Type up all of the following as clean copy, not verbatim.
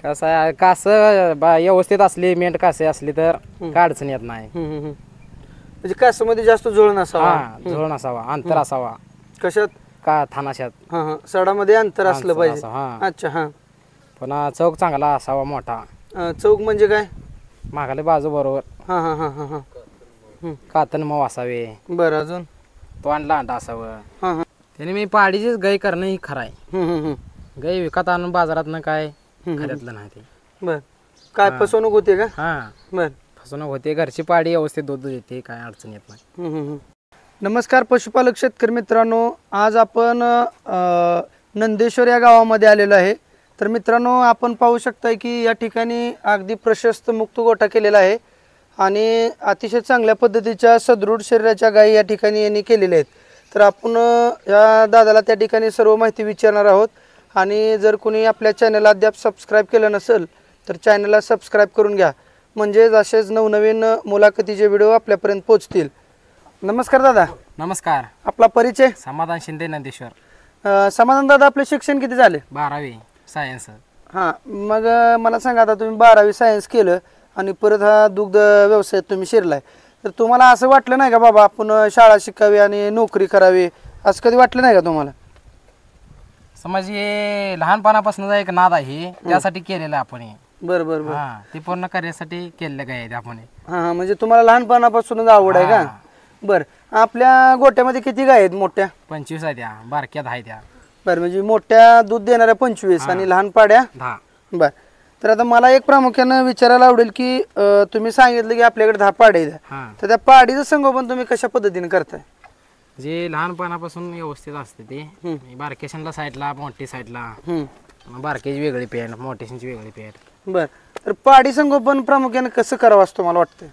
कसं आहे व्यवस्थित असली मेंढ कासे असली तर काय अडचण येत नाही. म्हणजे कासमध्ये जास्त झोळ नसावा. हा झोळ नसावा, अंतर असावा. कशात? का थानाशात. हा हा सडामध्ये अंतर असलं पाहिजे. हा. अच्छा हा. पुन्हा चौक चांगला असावा मोठा. चौक म्हणजे काय? मागाले बाजू बरोबर. हा हा हा हा हा. कातन मऊ असावे. बरं अजून? तोंड लांडा असावं. हा हा. त्याने मी पाडीचीच गाय करणं ही खरं आहे. गाय विकत आणून बाजारात काय खऱ्यातलं नाही ते. बर काय फसवणूक होते का? हा बर फसवणूक होते. घरची पाडी व्यवस्थित दूध देते, काय अडचण येत नाही. नमस्कार पशुपालक शेतकरी मित्रांनो, आज आपण नंदेश्वर या गावामध्ये आलेलो आहे. तर मित्रांनो, आपण पाहू शकताय की या ठिकाणी अगदी प्रशस्त मुक्त गोठा केलेला आहे आणि अतिशय चांगल्या पद्धतीच्या सदृढ शरीराच्या गायी या ठिकाणी यांनी केलेल्या आहेत. तर आपण या दादाला त्या ठिकाणी सर्व माहिती विचारणार आहोत. आणि जर कोणी आपल्या चॅनलला अद्याप सबस्क्राईब केलं नसेल तर चॅनलला सबस्क्राईब करून घ्या, म्हणजेच असेच नवनवीन मुलाखतीचे व्हिडिओ आपल्यापर्यंत पोहोचतील. नमस्कार दादा. नमस्कार. आपला परिचय? समाधान शिंदे, नंदेश्वर. समाधान दादा, आपले शिक्षण किती झाले? 12वी सायन्स. हां, मग मला सांगा, आता तुम्ही 12वी सायन्स केलं आणि परत हा दुग्ध व्यवसायात तुम्ही शिरलाय, तर तुम्हाला असं वाटलं नाही का बाबा आपण शाळा शिकावी आणि नोकरी करावी, असं कधी वाटलं नाही का तुम्हाला? समज हे लहानपणापासून एक नाद आहे, त्यासाठी केलेलं आपण. बरं बरं बरं. हा, ते पूर्ण करण्यासाठी केलेलं काय आपण. हां, म्हणजे तुम्हाला लहानपणापासूनच आवड आहे का? बरं. आपल्या गोट्यामध्ये किती गाय आहेत मोठ्या? 25 आहे त्या, बारक्यात आहे त्या. बरं, म्हणजे मोठ्या दूध देणाऱ्या 25 आणि लहान पाड्या 10. बरं. तर आता मला एक प्रामुख्यानं विचारायला आवडेल की तुम्ही सांगितलं की आपल्याकडे 10 पाड्या आहेत, तर त्या पाडीचं संगोपन तुम्ही कशा पद्धतीने करताय? जे लहानपणापासून व्यवस्थित असते ते, बारकेशनला साईडला, मोठी साईडला, बारकेची वेगळी पेंट, मोठ्याची वेगळी पेंट. बरं. तर पाडी संगोपन प्रामुख्याने कसं करावं असं मला वाटतं?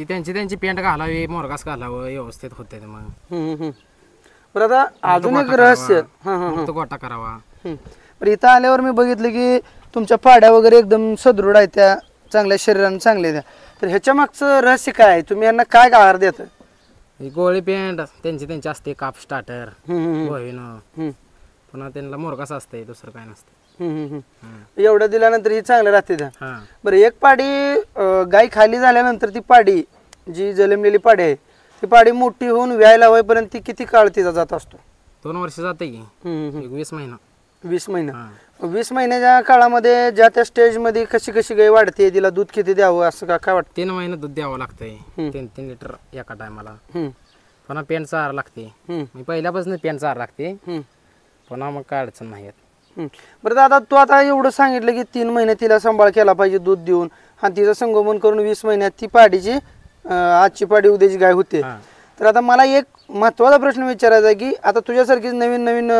त्यांची पेंट घालावी, मोरगास घालावं, व्यवस्थित होते मग. बरं, आता अजून एक रहस्य. गोटा करावा. बरं, इथं आल्यावर मी बघितलं की तुमच्या पाड्या वगैरे एकदम सदृढ आहेत, त्या चांगल्या शरीराने चांगल्या त्या. तर ह्याच्या मागचं रहस्य काय आहे? तुम्ही यांना काय आहार देता? गोळी पेंट त्यांची असते, काप स्टार्टर, पुन्हा त्यांना मोरगास असते, दुसरं काय नसतं. एवढं दिल्यानंतर ही चांगलं राहते त्या. बरं, एक पाडी गाय खाली झाल्यानंतर ती पाडी जी जलमलेली पाडी आहे, ती पाडी मोठी होऊन व्यायला होईपर्यंत ती किती काळ तिचा जात असतो? 2 वर्ष जाते की. 20 महिना. 20 महिना. 20 महिन्याच्या काळामध्ये ज्या त्या स्टेज मध्ये कशी कशी गाय वाढते, तिला दूध किती द्यावं असं काय वाटतं? 3 महिने दूध द्यावं लागतंय, 3 लिटर एका टायमाला. पुन्हा पेंटचा आहार लागते. मी पहिल्यापासून पेंटचा आहार लागते, पुन्हा मग काय अडचण नाही येत. बरं दादा, तू आता एवढं सांगितलं की 3 महिने तिला सांभाळ केला पाहिजे दूध देऊन, आणि तिचं संगोपन करून 20 महिन्यात ती पाडीची आजची पाडी उद्याची गाय होते. तर आता मला एक महत्त्वाचा प्रश्न विचारायचा आहे की आता तुझ्यासारखीच नवीन नवीन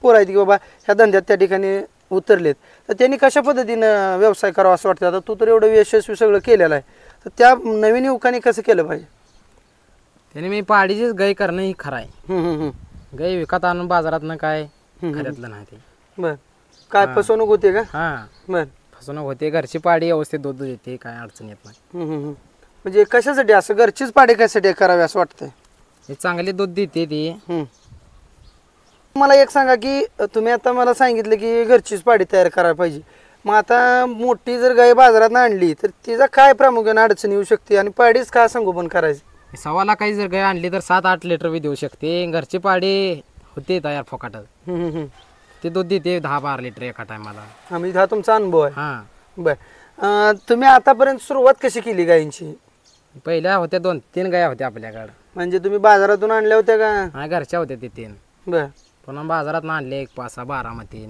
पोरं आहेत की बाबा ह्या धंद्यात त्या ठिकाणी उतरलेत, तर त्यांनी कशा पद्धतीनं व्यवसाय करावा असं वाटतं? आता तू तर एवढं यशस्वी सगळं केलेलं आहे, तर त्या नवीन युवकांनी कसं केलं पाहिजे? त्याने मी पाडीचीच गाय करणं ही खरं आहे. गाय विकत आणून बाजारात काय खऱ्यातलं नाही ते. बर, काय फसवणूक होते का? हा, बर, फसवणूक होते. घरची पाडी व्यवस्थित दूध देते, काय अडचण येत नाही. म्हणजे कशासाठी असं घरचीच पाडी कशासाठी करावी असं वाटतंय? हे चांगले दूध देते ती. मला एक सांगा की तुम्ही आता मला सांगितलं की घरचीच पाडी तयार करायला पाहिजे, मग आता मोठी जर गाय बाजारात आणली तर तिचा काय प्रामुख्याने अडचण येऊ शकते आणि पाडीच काय संगोपन करायची? 1.25 लाखाची जर गाय आणली तर 7-8 लिटर बी देऊ शकते. घरची पाडी होते तयार फोकाटच, ते दूध देते 10-12 लिटर एका टायमाला. म्हणजे हा तुमचा अनुभव आहे? हा. बर, तुम्ही आतापर्यंत सुरुवात कशी केली गायींची? पहिल्या होत्या 2-3 गाया होत्या आपल्याकडे. म्हणजे तुम्ही बाजारातून आणल्या होत्या का? घरच्या होत्या ते 3. बर, पुन्हा बाजारात आणले 1 5-6 बारामती.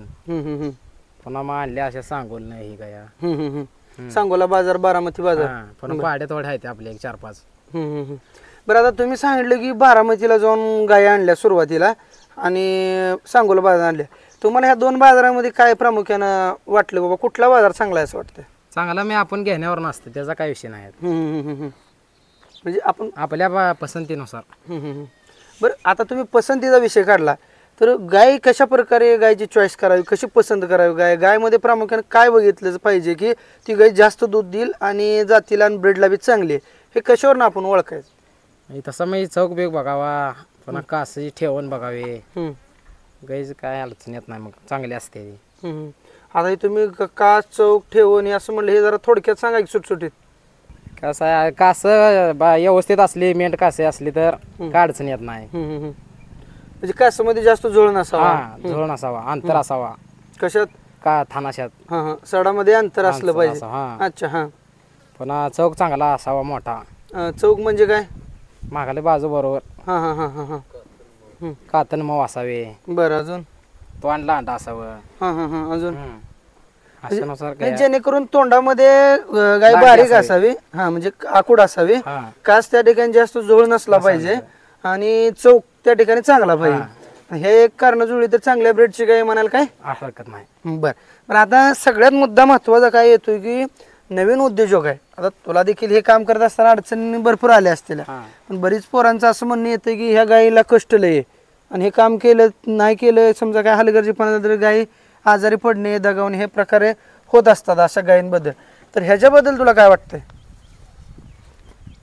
पुन्हा मग आणल्या अशा सांगोल नाही ही गाया. सांगोला बाजार, बारामती बाजार. पुन्हा पाड्या थोड्या आहेत आपल्या 1 4-5. बरं, आता तुम्ही सांगितलं की बारामतीला जाऊन गाया आणल्या सुरुवातीला आणि सांगोला बाजार आणल्या, तुम्हाला ह्या 2 बाजारामध्ये काय प्रामुख्यानं वाटलं बाबा कुठला बाजार चांगला आहे असं वाटतं? चांगला मी आपण घेण्यावर नसतं, त्याचा काय विषय नाही. म्हणजे आपण आपल्या पसंतीनुसार. बरं, आता तुम्ही पसंतीचा विषय काढला तर गाय कशा प्रकारे गायची चॉईस करावी, कशी पसंत करावी? गायमध्ये प्रामुख्याने काय बघितलं पाहिजे की ती गाय जास्त दूध देईल आणि जातीला आणि ब्रीडला बी चांगली आहे, हे कशावर आपण ओळखायचं? तसं मी चौक बेग बघावा, पुन्हा काशी ठेवून बघावे. गायचं काय अडचण येत नाही, मग चांगली असते. आता हे तुम्ही कास चौक ठेवून हे असं म्हणलं, हे जरा थोडक्यात सांगा की सुटसुटीत. कसं आहे कास व्यवस्थित असली मेंढ कासे असली तर काय अडचण येत नाही. म्हणजे कासामध्ये जास्त जुळ नसावा. हा झोळ नसावा, अंतर असावा. कशात? का थानाशात हा हा, सडामध्ये अंतर असलं पाहिजे. असावं, हा. अच्छा हा. पुन्हा चौक चांगला असावा मोठा. चौक म्हणजे काय? मागाले बाजू बरोबर हा हा हा हा हा. कातन मऊ असावे. बरं, अजून? तोंड लांड असावं. हा हा हा, अजून? अशानुसार नाही, जेणेकरून तोंडामध्ये गाय बारीक असावी. हा, म्हणजे आकुड असावी. कास त्या ठिकाणी जास्त जोळ नसला पाहिजे आणि चौक त्या ठिकाणी चांगला पाहिजे. हे एक कारण जुळली तर चांगल्या ब्रेडची गाय म्हणाल काय हरकत नाही. बर. पण आता सगळ्यात मुद्दा महत्वाचा काय येतोय की नवीन उद्योजक आहे. आता तुला देखील हे काम करत असताना अडचणी भरपूर आल्या असतील, पण बरीच पोरांचं असं म्हणणं येतं की ह्या गायीला कष्ट लय आहे आणि हे काम केलं नाही केलं, समजा काय हलगर्जीपणा झाला तर गायी आजारी पडणे, दगावणे हे प्रकारे होत असतात अशा गायींबद्दल. तर ह्याच्याबद्दल तुला काय वाटतंय?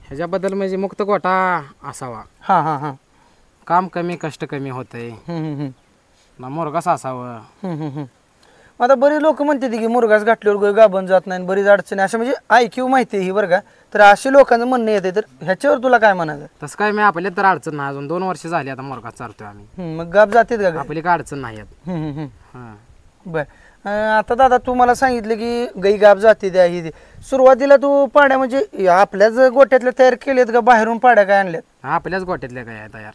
ह्याच्याबद्दल म्हणजे मुक्त गोठा असावा. हा हा हा. काम कमी कष्ट कमी होतंय. ना मुरगास असावं. आता बरीच लोक म्हणते की मुरगास घातल्यावर गाभण जात नाही, बरीच अडचणी अशा, म्हणजे ऐक्यू माहिती ही बरं का. तर अशी लोकांचं म्हणणं येते, तर ह्याच्यावर तुला काय म्हणायचं? तसं काय मी आपल्या तर अडचण नाही. अजून 2 वर्ष झाली आता मुरगास चालतोय आम्ही. मग गाभ जाते का? आपली काय अडचण नाही येत. बर. आता दादा तू मला सांगितलं की गाई गाभ जाते द्या ही. सुरुवातीला तू पाड्या म्हणजे आपल्याच गोट्यातल्या तयार केल्यात का बाहेरून पाड्या काय आणल्यात? आपल्याच गोट्यातल्या काय तयार.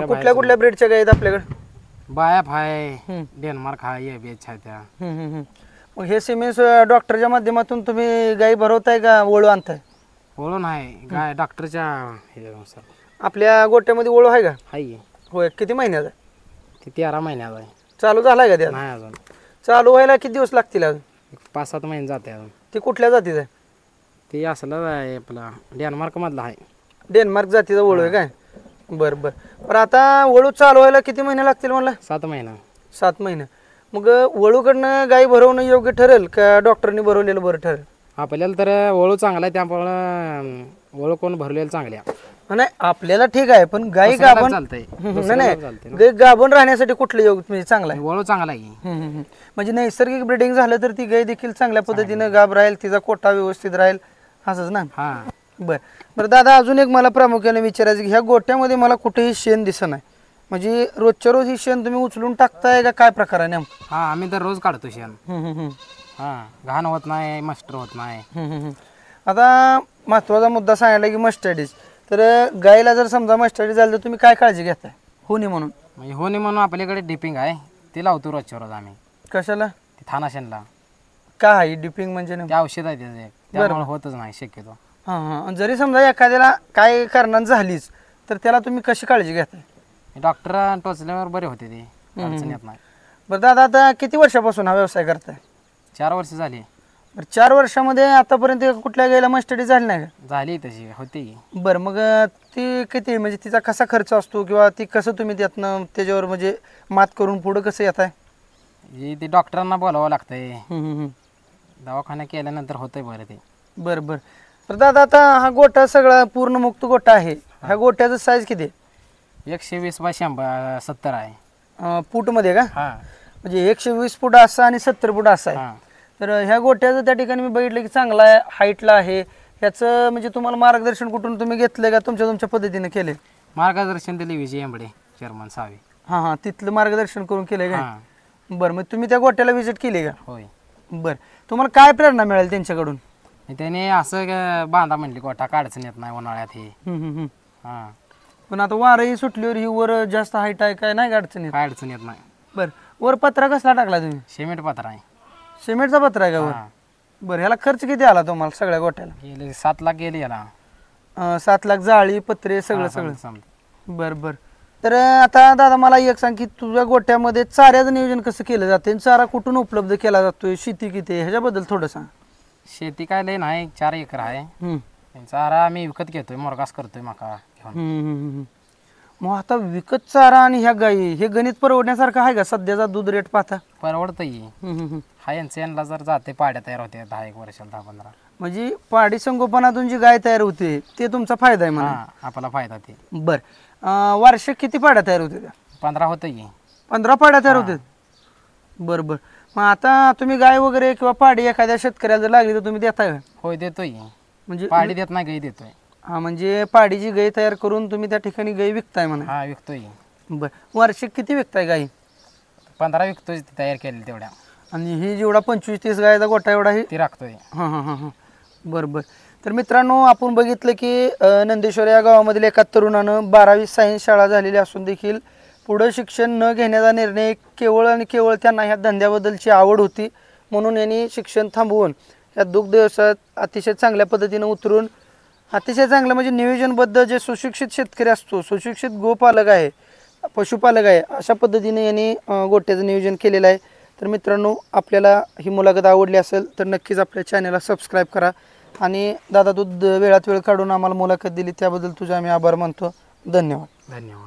कुठल्या कुठल्या ब्रेडच्या गाय आहेत आपल्याकडे? बायाफ आहे, डेन्मार्क आहे, एबीएच आहे त्या. मग हे सिमेंट डॉक्टरच्या माध्यमातून तुम्ही गाई भरवताय का वळू आणताय? वळू नाही, गाय डॉक्टरच्या ह्याच्यानुसार. आपल्या गोट्यामध्ये वळू आहे का? आहे. होय. किती महिन्याचा आहे? ती 13 महिन्याचा आहे. चालू झालाय का त्या? नाही अजून. चालू व्हायला किती दिवस लागतील अजून? 5-7 महिने जाते अजून. ती कुठल्या जातीचं आहे? ती असलं आहे आपला डेन्मार्क मधला आहे. डेन्मार्क जातीचा वळू आहे काय? बरं बरं. पण आता वळू चालू व्हायला किती महिने लागतील मला? 7 महिना. 7 महिने. मग वळूकडनं गाई भरवणं योग्य ठरेल का डॉक्टरनी भरवलेलं बरं ठरेल? आपल्याला तर वळू चांगला आहे, त्यामुळं वळू कोण भरलेलं चांगल्या. नाही आपल्याला ठीक आहे, पण गाई गाभण चालतंय. नाही गाई गाभण राहण्यासाठी कुठलं योग म्हणजे चांगला आहे? वळू चांगला आहे. म्हणजे नैसर्गिक ब्रीडिंग झालं तर ती गाय देखील चांगल्या पद्धतीनं गाभ राहील, तिचा कोटा व्यवस्थित राहील असंच ना? बरं बरं दादा, अजून एक मला प्रामुख्याने विचारायचं की ह्या गोट्यामध्ये मला कुठेही शेण दिसत नाही, म्हणजे रोजच्या रोज ही शेण तुम्ही उचलून टाकताय का काय प्रकार आहे नेमकं? आम्ही तर रोज काढतो शेण. घाण होत नाही, मस्टर होत नाही. आता महत्वाचा मुद्दा सांगितला की मस्टर्डीज. तर गायला जर समजा मस्टर्डीज झालं तर तुम्ही काय काळजी घेताय होणे म्हणून? म्हणजे होणे म्हणून आपल्याकडे डिपिंग आहे, ते लावतो रोजच्या रोज आम्ही. कशाला? थानाशनला. काय आहे डिपिंग म्हणजे? ते औषध आहे त्याचे, त्यामुळे होतच नाही शक्यतो. हां. जरी समजा एखाद्याला काय कारणानं झालीच तर त्याला तुम्ही कशी काळजी घेताय? डॉक्टर टोचल्यावर बरे होते, ते अडचण येत नाही. बरं दादा, आता किती वर्षापासून हा व्यवसाय करताय? 4 वर्ष झाली. बरं, 4 वर्षामध्ये आतापर्यंत कुठल्या गायला मस्टडी झाली नाही का? झाली तशी होती. बरं, मग ती किती म्हणजे तिचा कसा खर्च असतो किंवा ती कसं तुम्ही त्यातनं त्याच्यावर म्हणजे मात करून पुढं कसं येत आहे? ते डॉक्टरांना बोलावं लागतंय. दवाखाना केल्यानंतर होतंय बरं ते. बरं बरं. तर दादा, आता हा गोटा सगळा पूर्ण मुक्त गोटा आहे, ह्या गोट्याचं साईज किती आहे? 120 बाय 70 आहे. फूटमध्ये का? म्हणजे 120 फूट असा आणि 70 फूट असा आहे. तर ह्या गोट्याचं त्या ठिकाणी मी बघितलं की चांगला आहे, हाईटला आहे. ह्याचं म्हणजे तुम्हाला मार्गदर्शन कुठून तुम्ही घेतलंय का तुमच्या पद्धतीने केले? मार्गदर्शन दिले विजय एंबडे, चेअरमन सावे. हां, तिथलं मार्गदर्शन करून केलंय का? बरं, मग तुम्ही त्या गोट्याला व्हिजिट केली का? होय. बरं, तुम्हाला काय प्रेरणा मिळेल त्यांच्याकडून? त्याने असं बांधा म्हणली गोठा, काढच येत नाही उन्हाळ्यात हे. पण आता वारही सुटलीवर ही वर जास्त हाईट आहे, काय नाही अडचण? काय अडचण येत नाही. बरं, वर पत्रा कसला टाकला तुम्ही? सिमेंट पत्रा आहे. सिमेंटचा पत्रा आहे का वर? बरं, ह्याला खर्च किती आला तुम्हाला सगळ्या गोट्याला? गेले 7 लाख गेले याला. 7 लाख, जाळी पत्रे सगळं. बरं बरं. तर आता दादा मला एक सांग की तुझ्या गोट्यामध्ये चाऱ्याचं नियोजन कसं केलं जाते? चारा कुठून उपलब्ध केला जातोय? शेती किती आहे ह्याच्याबद्दल थोडं सांग. शेती काय लय नाही, 4 एकर आहे. चारा आम्ही विकत घेतोय, मोरगास करतोय मका घेऊन. मग आता विकत चारा आणि ह्या गायी हे गणित परवडण्यासारखं आहे का सध्याचा दूध रेट पाहता? परवडतंय. हा यांना जर जाते पाड्या तयार होते 10-1 वर्षाला 10-15. म्हणजे पाडी संगोपनातून जी गाय तयार होते ते तुमचा फायदा आहे म्हणा? आपला फायदा ते. बरं, वार्षिक किती पाड्या तयार होते? 15 होतं की. 15 पाड्या तयार होते? बरं बरं. मग आता तुम्ही गाय वगैरे किंवा पाडी एखाद्या शेतकऱ्याला जर लागली तर तुम्ही देताय का? होय देतोय. म्हणजे पाडी देत नाही गाई देतोय. हा म्हणजे पाडीची गाय तयार करून तुम्ही त्या ठिकाणी गाय विकताय म्हणा. हा विकतोय. बर वार्षिक किती विकताय गाई? 15 विकतोय तयार केलेली तेवढ्या. आणि ही जेवढा 25-30 गायचा गोठा एवढा ही ती राखतोय. हां हां हां हां बरं बरं. तर मित्रांनो आपण बघितलं की नंदेश्वर या गावामधील एका तरुणानं 12वी सायन्स शाळा झालेली असून देखील पुढं शिक्षण न घेण्याचा निर्णय केवळ आणि केवळ त्यांना ह्या धंद्याबद्दलची आवड होती म्हणून यांनी शिक्षण थांबवून या दुग्ध व्यवसायात अतिशय चांगल्या पद्धतीनं उतरून अतिशय चांगलं म्हणजे नियोजनबद्ध जे सुशिक्षित शेतकरी असतो, सुशिक्षित गोपालक आहे, पशुपालक आहे, अशा पद्धतीने यांनी गोट्याचं नियोजन केलेलं आहे. तर मित्रांनो आपल्याला ही मुलाखत आवडली असेल तर नक्कीच आपल्या चॅनलला सबस्क्राईब करा. आणि दादा तू वेळात वेळ काढून आम्हाला मुलाखत दिली त्याबद्दल तुझे आम्ही आभार मानतो. धन्यवाद. धन्यवाद.